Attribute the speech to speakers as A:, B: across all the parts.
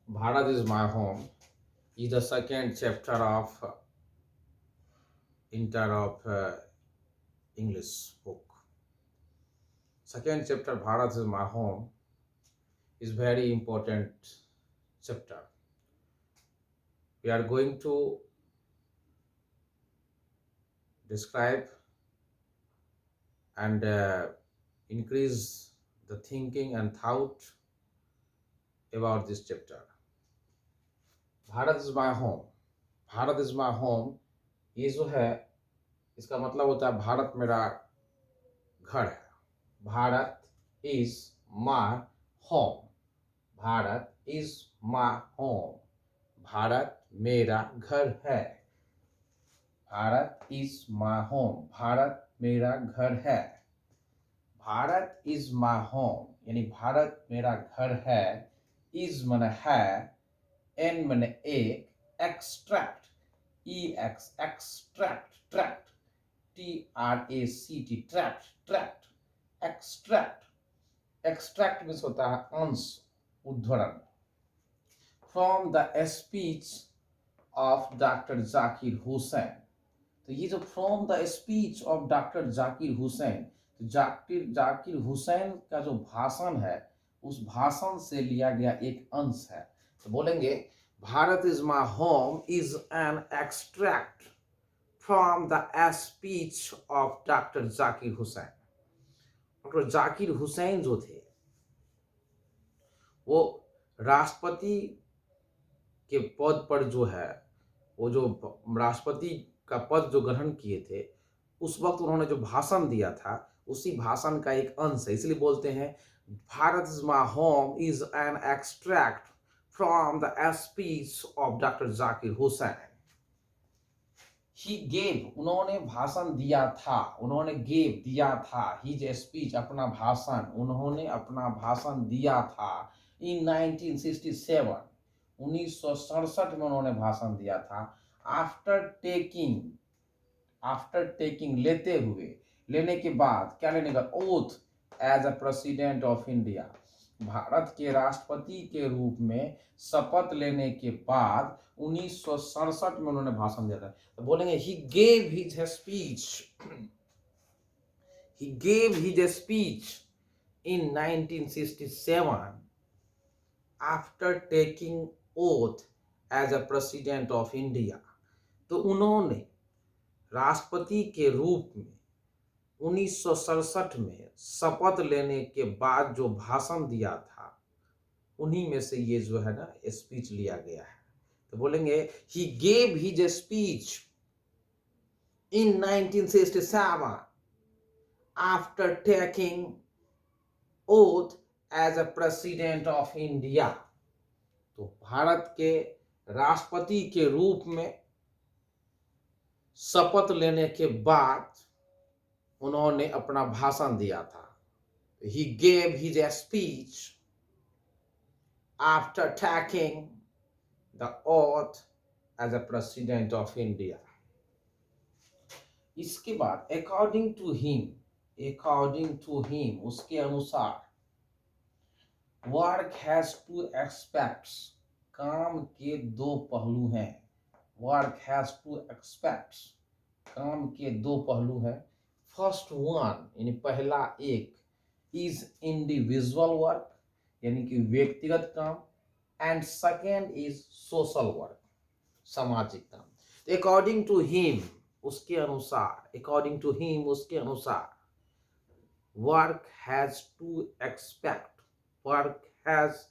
A: Bharat is my home is the second chapter of inter of English book. Second chapter Bharat is my home is very important chapter. We are going to describe and increase the thinking and thought about this chapter. Bharat is my home, Bharat is my home, ये जो है इसका मतलब होता है भारत मेरा घर है. Bharat is my home, Bharat is my home, Bharat मेरा घर है. Bharat is my home, Bharat मेरा घर है. भारत इज माई होम यानी भारत मेरा घर है. इज मन है, एन मन एक, extract, E X extract, tract, T R A C T, tract, tract, extract. Extract means होता है अंश, उद्धरण. From the speech of doctor Zakir Hussain. तो ये जो from the speech of doctor Zakir Hussain, तो जाकिर हुसैन का जो भाषण है उस भाषण से लिया गया एक अंश है. तो बोलेंगे Bharat is my home is an extract from the speech of doctor Zakir Hussain. Doctor Zakir Hussain जो थे वो राष्ट्रपति के पद पर जो है, वो जो राष्ट्रपति का पद जो ग्रहण किए थे उस वक्त उन्होंने जो भाषण दिया था उसी भाषण का एक अंश है. इसलिए बोलते हैं Bharat is my home is an extract from the speech of doctor Zakir Hussain. He gave, उन्होंने भाषण दिया था, उन्होंने गेव दिया था, हिज स्पीच अपना भाषण, उन्होंने अपना भाषण दिया था इन 1967, 1967 में उन्होंने भाषण दिया था. आफ्टर टेकिंग लेते हुए, लेने के बाद, क्या लेने का, oath as a president of India, Bharat के राष्ट्रपति के रूप में शपथ लेने के बाद 1967 में उन्होंने भाषण दिया था. तो बोलेंगे ही gave his speech, he gave his speech in 1967 after taking oath as a president of India. तो उन्होंने राष्ट्रपति के रूप में 1967 में शपथ लेने के बाद जो भाषण दिया था उन्हीं में से ये जो है ना स्पीच लिया गया है. तो बोलेंगे ही gave his speech in 1967 after taking oath as a president of India. तो भारत के राष्ट्रपति के रूप में शपथ लेने के बाद उन्होंने अपना भाषण दिया था. He gave his speech after taking the oath as a president of India. इसके बाद अकॉर्डिंग टू हिम, उसके अनुसार, वर्क हैज टू एस्पेक्ट्स, काम के दो पहलू हैं. वर्क हैज टू एस्पेक्ट्स, काम के दो पहलू हैं. फर्स्ट वन यानी पहला एक, इज इंडिविजुअल वर्क यानी कि व्यक्तिगत काम, and second is social work, सामाजिक काम. अकॉर्डिंग टू हिम, उसके अनुसार, अकॉर्डिंग टू हिम, उसके अनुसार, work has two aspect, work has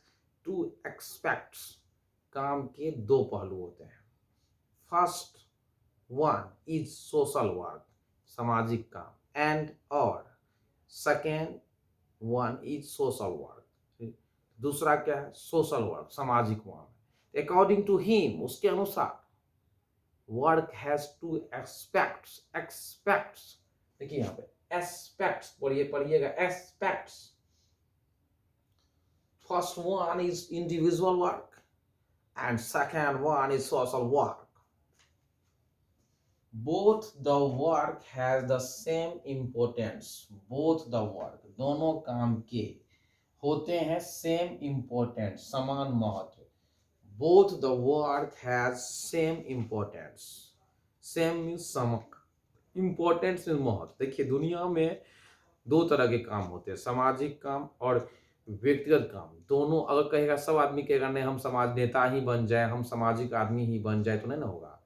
A: two aspects, काम के दो पहलू होते हैं. First one is social work, सामाजिक काम, एंड और second one is social work, दूसरा क्या है, सोशल वर्क, सामाजिक वर्क. अकॉर्डिंग टू हिम, उसके अनुसार, work has two aspects, aspects, देखिए यहां पे एस्पेक्ट्स, पढ़िएगा aspects. First one is individual work and second one is social work. Both the work has the same importance, both the work, दोनों काम के होते हैं सेम इम्पोर्टेंट, समान महत्व. Both the work has same importance. Same means सम, importance means महत्व। देखिए दुनिया में दो तरह के काम होते हैं, सामाजिक काम और व्यक्तिगत काम। दोनों अगर कहेगा, सब आदमी कहेगा नहीं हम समाज नेता ही बन जाए, हम सामाजिक आदमी ही बन जाए, तो नहीं ना होगा।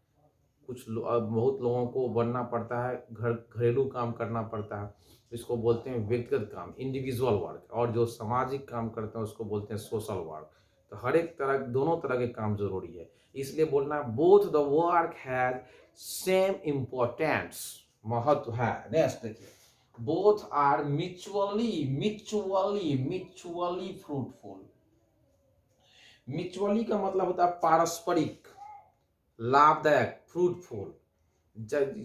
A: बहुत लोगों को बनना पड़ता है, घरेलू काम करना पड़ता है, इसको बोलते हैं व्यक्तिगत काम, इंडिविजुअल वर्क। और जो सामाजिक काम करते हैं उसको बोलते हैं सोशल वर्क। तो हर एक तरह, दोनों तरह के काम जरूरी है। इसलिए बोलना both the work has same importance, महत्व है। नेक्स्ट देखिए, both are mutually fruitful. Mutually का मतलब होता है पारस्परिक, लाभदायक, फ्रूटफुल।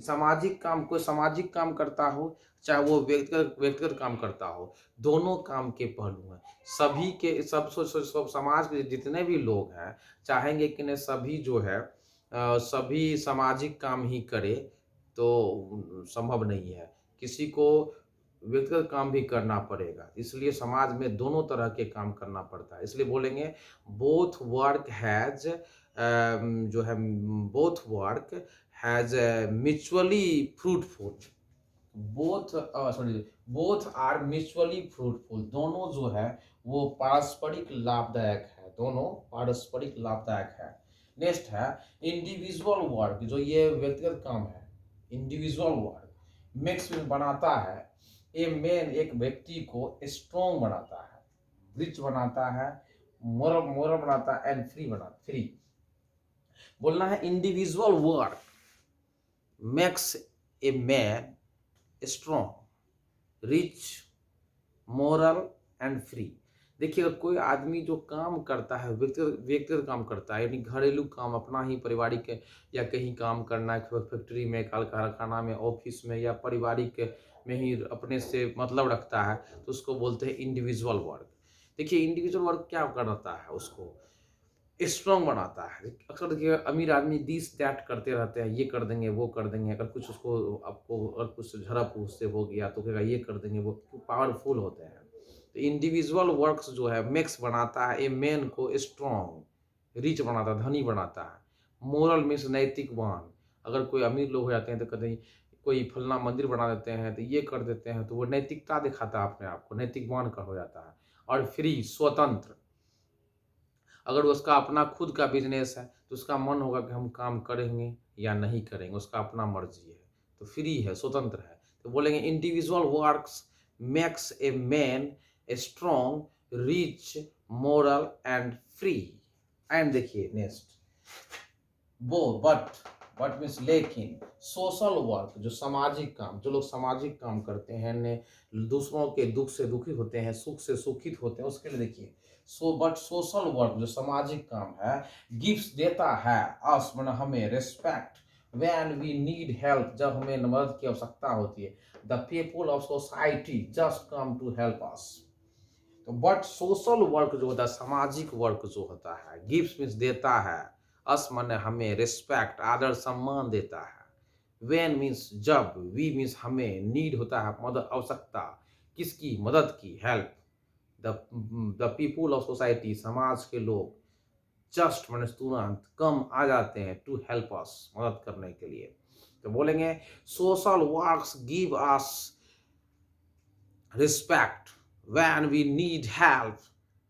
A: सामाजिक काम, कोई सामाजिक काम करता हो चाहे वो व्यक्तिगत व्यक्तिगत काम करता हो, दोनों काम के पहलू हैं। सभी के सब समाज के जितने भी लोग हैं चाहेंगे कि नहीं सभी जो है सभी सामाजिक काम ही करे, तो संभव नहीं है। किसी को व्यक्तिगत काम भी करना पड़ेगा, इसलिए समाज में दोनों तरह के काम करना पड़ता है। इसलिए बोलेंगे बोथ वर्क हैज, जो है both work has mutually fruitful. Both are mutually fruitful. दोनों जो है वो पारस्परिक लाभदायक है, दोनों पारस्परिक लाभदायक है। नेक्स्ट है इंडिविजुअल वर्क, जो ये व्यक्तिगत काम है। इंडिविजुअल वर्क मेक्स बनाता है ए मैन, एक व्यक्ति को स्ट्रॉन्ग बनाता है, रिच बनाता है, मोरल बनाता है, एंड फ्री। बोलना है individual work makes a man strong, rich, moral and free. देखिए अगर कोई आदमी जो काम करता है, व्यक्तिगत काम करता है, यानी घरेलू काम, अपना ही पारिवारिक या कहीं काम करना है, फैक्ट्री में, कारखाना में, ऑफिस में, या पारिवारिक में ही अपने से मतलब रखता है, तो उसको बोलते हैं इंडिविजुअल वर्क। देखिए इंडिविजुअल वर्क क्या करता है, उसको स्ट्रॉन्ग बनाता है। अक्सर देखिए अमीर आदमी दिस दैट करते रहते हैं, ये कर देंगे वो कर देंगे, अगर कुछ उसको आपको अगर कुछ झड़प उससे हो गया तो कहेगा ये कर देंगे, वो पावरफुल होते हैं। तो इंडिविजुअल वर्क्स जो है मेक्स बनाता है ए मैन को स्ट्रॉन्ग, रिच बनाता है, धनी बनाता है। मोरल मीन्स नैतिकवान। अगर कोई अमीर लोग हो जाते हैं तो कहते हैं कोई फलना मंदिर बना देते हैं, तो ये कर देते हैं, तो वो नैतिकता दिखाता है अपने आप को, नैतिकवान का हो जाता है। और फ्री, स्वतंत्र। अगर उसका अपना खुद का बिजनेस है तो उसका मन होगा कि हम काम करेंगे या नहीं करेंगे, उसका अपना मर्जी है, तो फ्री है, स्वतंत्र है। तो बोलेंगे individual works makes a man strong, rich, moral and free. And देखिए नेक्स्ट, वो बट मीन्स लेकिन, सोशल वर्क, जो सामाजिक काम, जो लोग सामाजिक काम करते हैं ने दूसरों के दुख से दुखी होते हैं, सुख से सुखित होते हैं, उसके लिए देखिए बट सोशल वर्क, जो सामाजिक काम है, गिफ्ट्स देता है अस, मतलब हमें, respect when we need help, जब हमें मदद की आवश्यकता होती है। The people of society just come to help us. तो बट सोशल वर्क जो होता है, सामाजिक वर्क जो होता है, गिफ्ट मीन्स देता है, अस माने हमें, रिस्पेक्ट आदर सम्मान देता है, वेन मीन्स जब, वी मीन्स हमें, नीड होता है मदद, आवश्यकता, किसकी, मदद की, help. The people of society, समाज के लोग, जस्ट माने तुरंत, कम आ जाते हैं, टू हेल्प अस, मदद करने के लिए। तो बोलेंगे social works give us respect when we need help,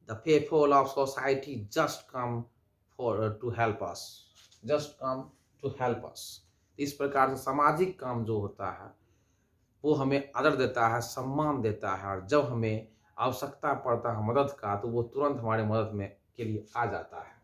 A: the people of society just come to help us, just come to help us। इस प्रकार से सामाजिक काम जो होता है वो हमें आदर देता है, सम्मान देता है, और जब हमें आवश्यकता पड़ता है मदद का तो वो तुरंत हमारे मदद में के लिए आ जाता है।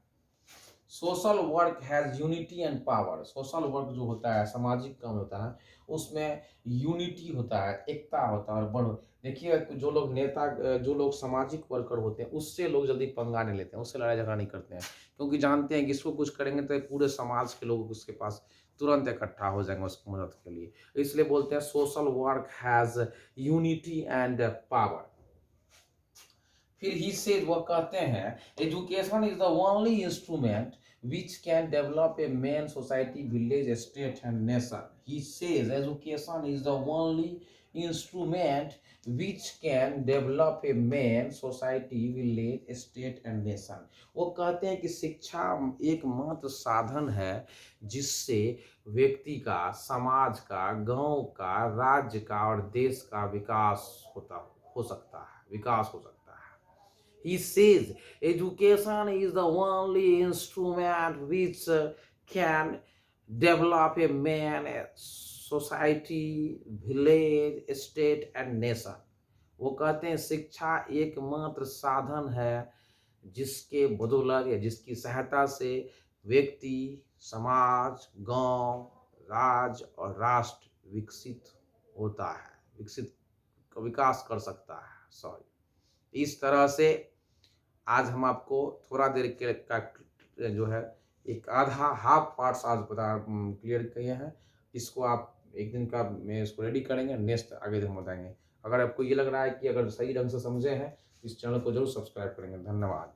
A: Social work has unity and power. Social work जो होता है, सामाजिक काम होता है, उसमें यूनिटी होता है, एकता होता है, और बड़ देखिए जो लोग नेता, जो लोग सामाजिक वर्कर होते हैं, उससे लोग जल्दी पंगा नहीं लेते हैं, उससे लड़ाई झगड़ा नहीं करते हैं, क्योंकि जानते हैं कि इसको कुछ करेंगे तो पूरे समाज के लोग उसके पास तुरंत इकट्ठा हो जाएंगे उसकी मदद के लिए। इसलिए बोलते हैं social work has unity and power. फिर ही से वह कहते हैं education is the only instrument which can develop a man, society, village, state and nation. He says education is the only instrument which can develop a man, society, village, state and nation. वो कहते हैं कि शिक्षा एकमात्र साधन है जिससे व्यक्ति का, समाज का, गांव का, राज्य का और देश का विकास हो सकता है, विकास हो सकता है। He says education is the only instrument which can develop a man, a society, village, state and nation। वो कहते हैं शिक्षा एकमात्र साधन है जिसके बदौलत या जिसकी सहायता से व्यक्ति, समाज, गांव, राज्य और राष्ट्र विकसित होता है, विकसित विकास कर सकता है। सॉरी, इस तरह से आज हम आपको थोड़ा देर के का जो है एक आधा हाफ पार्ट्स आज क्लियर किए हैं। इसको आप एक दिन का में इसको रेडी करेंगे, नेक्स्ट आगे हम बताएंगे। अगर आपको ये लग रहा है कि अगर सही ढंग से समझे हैं, इस चैनल को जरूर सब्सक्राइब करेंगे। धन्यवाद।